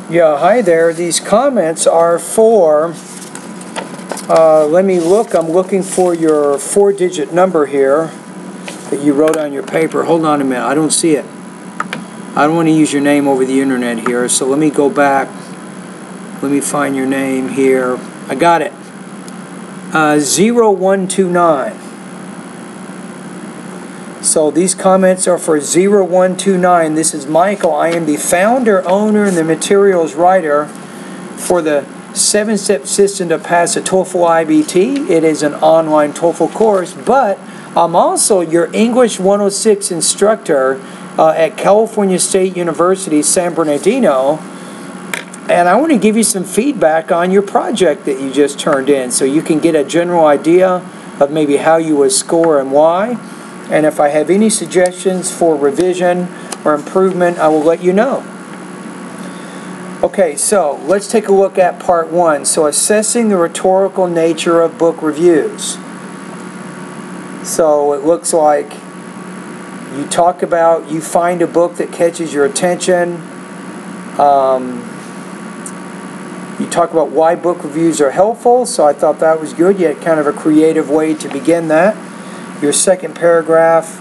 Yeah, hi there. These comments are for, let me look. I'm looking for your 4-digit number here that you wrote on your paper. Hold on a minute. I don't see it. I don't want to use your name over the internet here, so let me go back. Let me find your name here. I got it. 0129. So these comments are for 0129. This is Michael. I am the founder, owner, and the materials writer for the 7-step system to pass a TOEFL IBT. It is an online TOEFL course, but I'm also your English 106 instructor at California State University, San Bernardino. And I want to give you some feedback on your project that you just turned in so you can get a general idea of maybe how you would score and why. And if I have any suggestions for revision or improvement, I will let you know. Okay, so let's take a look at part 1. So assessing the rhetorical nature of book reviews. So it looks like you talk about, you find a book that catches your attention. You talk about why book reviews are helpful, so I thought that was good. You had kind of a creative way to begin that. Your second paragraph,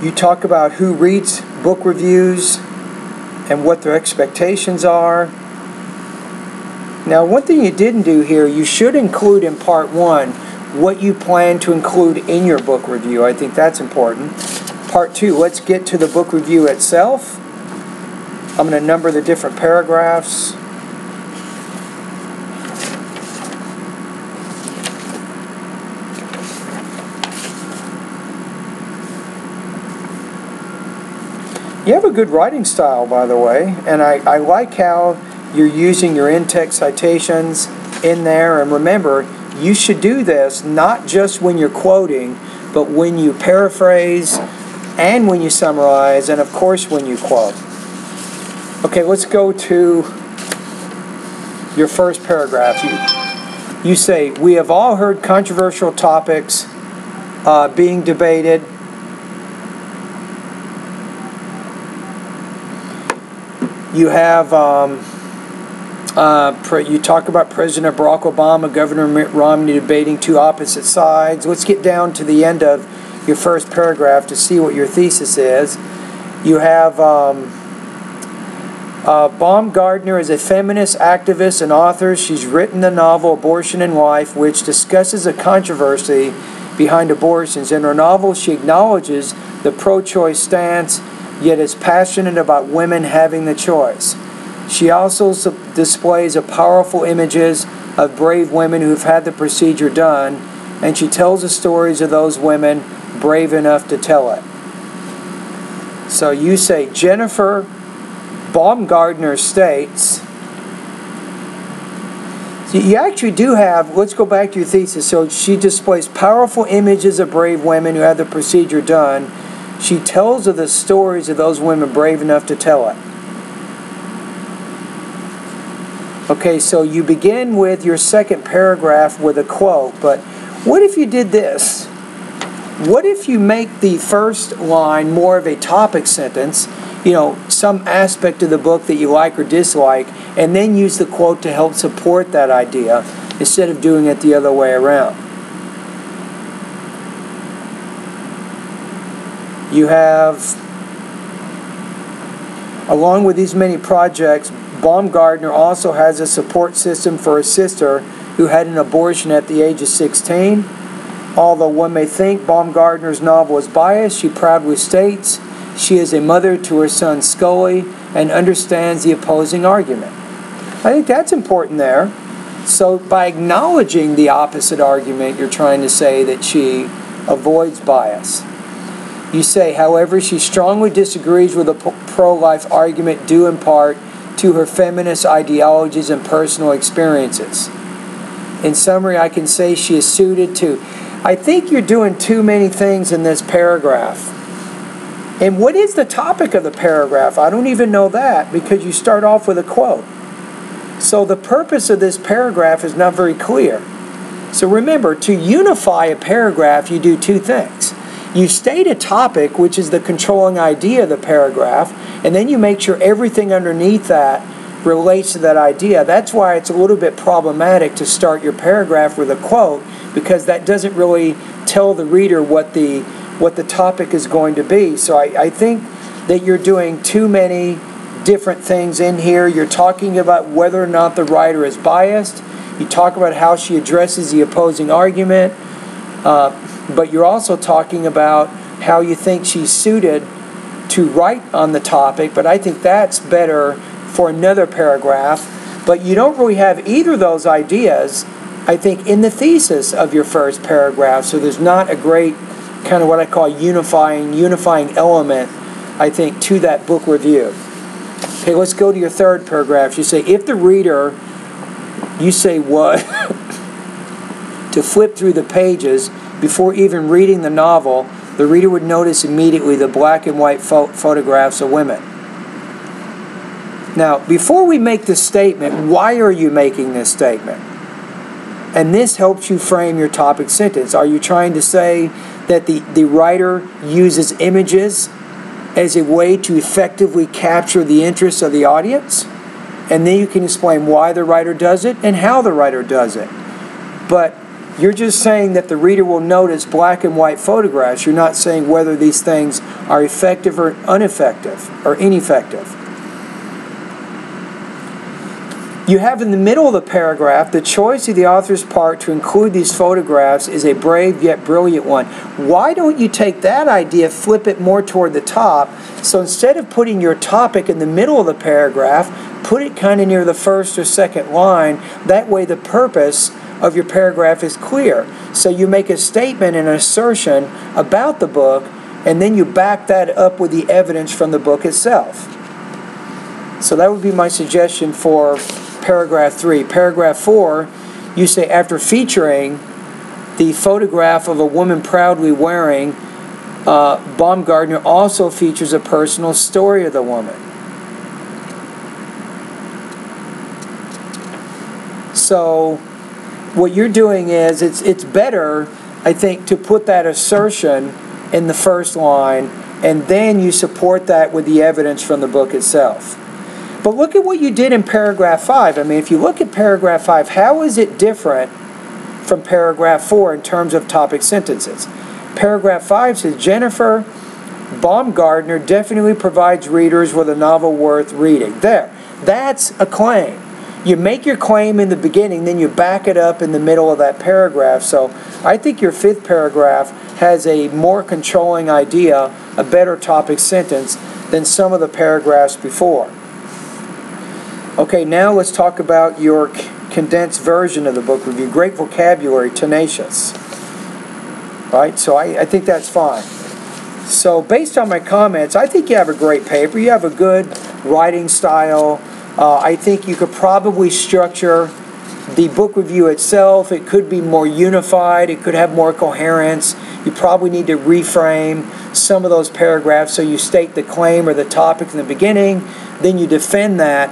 you talk about who reads book reviews and what their expectations are. Now, one thing you didn't do here, you should include in part 1 what you plan to include in your book review. I think that's important. Part 2, let's get to the book review itself. I'm going to number the different paragraphs. You have a good writing style, by the way, and I like how you're using your in-text citations in there. And remember, you should do this not just when you're quoting, but when you paraphrase and when you summarize, and of course when you quote. Okay, let's go to your first paragraph. You say, we have all heard controversial topics being debated. You have, you talk about President Barack Obama, Governor Mitt Romney debating two opposite sides. Let's get down to the end of your first paragraph to see what your thesis is. You have Baumgardner is a feminist activist and author. She's written the novel Abortion and Life, which discusses the controversy behind abortions. In her novel, she acknowledges the pro-choice stance, yet is passionate about women having the choice. She also displays powerful images of brave women who've had the procedure done, and she tells the stories of those women brave enough to tell it. So you say, Jennifer Baumgardner states, so you actually do have, let's go back to your thesis. So she displays powerful images of brave women who had the procedure done. She tells of the stories of those women brave enough to tell it. Okay, so you begin with your second paragraph with a quote, but what if you did this? What if you make the first line more of a topic sentence, you know, some aspect of the book that you like or dislike, and then use the quote to help support that idea instead of doing it the other way around? You have, along with these many projects, Baumgardner also has a support system for her sister who had an abortion at the age of 16. Although one may think Baumgardner's novel is biased, she proudly states she is a mother to her son Scully and understands the opposing argument. I think that's important there. So by acknowledging the opposite argument, you're trying to say that she avoids bias. You say, however, she strongly disagrees with the pro-life argument due in part to her feminist ideologies and personal experiences. In summary, I can say she is suited to... I think you're doing too many things in this paragraph. And what is the topic of the paragraph? I don't even know that because you start off with a quote. So the purpose of this paragraph is not very clear. So remember, to unify a paragraph, you do two things. You state a topic, which is the controlling idea of the paragraph, and then you make sure everything underneath that relates to that idea. That's why it's a little bit problematic to start your paragraph with a quote, because that doesn't really tell the reader what the topic is going to be. So I think that you're doing too many different things in here. You're talking about whether or not the writer is biased. You talk about how she addresses the opposing argument, but you're also talking about how you think she's suited to write on the topic, but I think that's better for another paragraph. But you don't really have either of those ideas, I think, in the thesis of your first paragraph, so there's not a great kind of what I call unifying element, I think, to that book review. Okay, let's go to your third paragraph. You say, if the reader, you say what? To flip through the pages before even reading the novel, the reader would notice immediately the black and white photographs of women. Now, before we make this statement, why are you making this statement? And this helps you frame your topic sentence. Are you trying to say that the writer uses images as a way to effectively capture the interest of the audience? And then you can explain why the writer does it and how the writer does it. But you're just saying that the reader will notice black and white photographs. You're not saying whether these things are effective or ineffective or ineffective. You have in the middle of the paragraph, the choice of the author's part to include these photographs is a brave yet brilliant one. Why don't you take that idea, flip it more toward the top? So instead of putting your topic in the middle of the paragraph, put it kind of near the first or second line. That way the purpose of your paragraph is clear. So you make a statement and an assertion about the book, and then you back that up with the evidence from the book itself. So that would be my suggestion for paragraph 3. Paragraph 4, you say, after featuring the photograph of a woman proudly wearing, Baumgartner also features a personal story of the woman. So what you're doing is, it's better, I think, to put that assertion in the first line, and then you support that with the evidence from the book itself. But look at what you did in paragraph 5. I mean, if you look at paragraph 5, how is it different from paragraph 4 in terms of topic sentences? Paragraph 5 says, Jennifer Baumgartner definitely provides readers with a novel worth reading. There. That's a claim. You make your claim in the beginning, then you back it up in the middle of that paragraph. So I think your 5th paragraph has a more controlling idea, a better topic sentence than some of the paragraphs before. Okay, now let's talk about your condensed version of the book review. Great vocabulary, tenacious. Right, so I think that's fine. So based on my comments, I think you have a great paper. You have a good writing style. I think you could probably structure the book review itself. It could be more unified. It could have more coherence. You probably need to reframe some of those paragraphs so you state the claim or the topic in the beginning. Then you defend that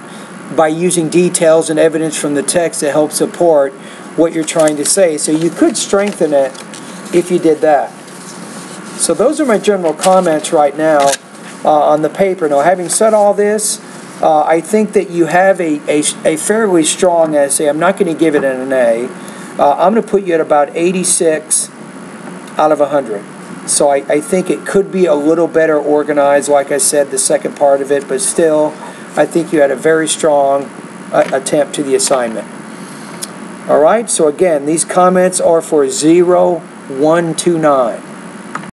by using details and evidence from the text to help support what you're trying to say. So you could strengthen it if you did that. So those are my general comments right now on the paper. Now, having said all this, I think that you have a fairly strong essay. I'm not going to give it an A. I'm going to put you at about 86 out of 100. So I think it could be a little better organized, like I said, the second part of it, but still, I think you had a very strong attempt to the assignment. All right, so again, these comments are for 0129.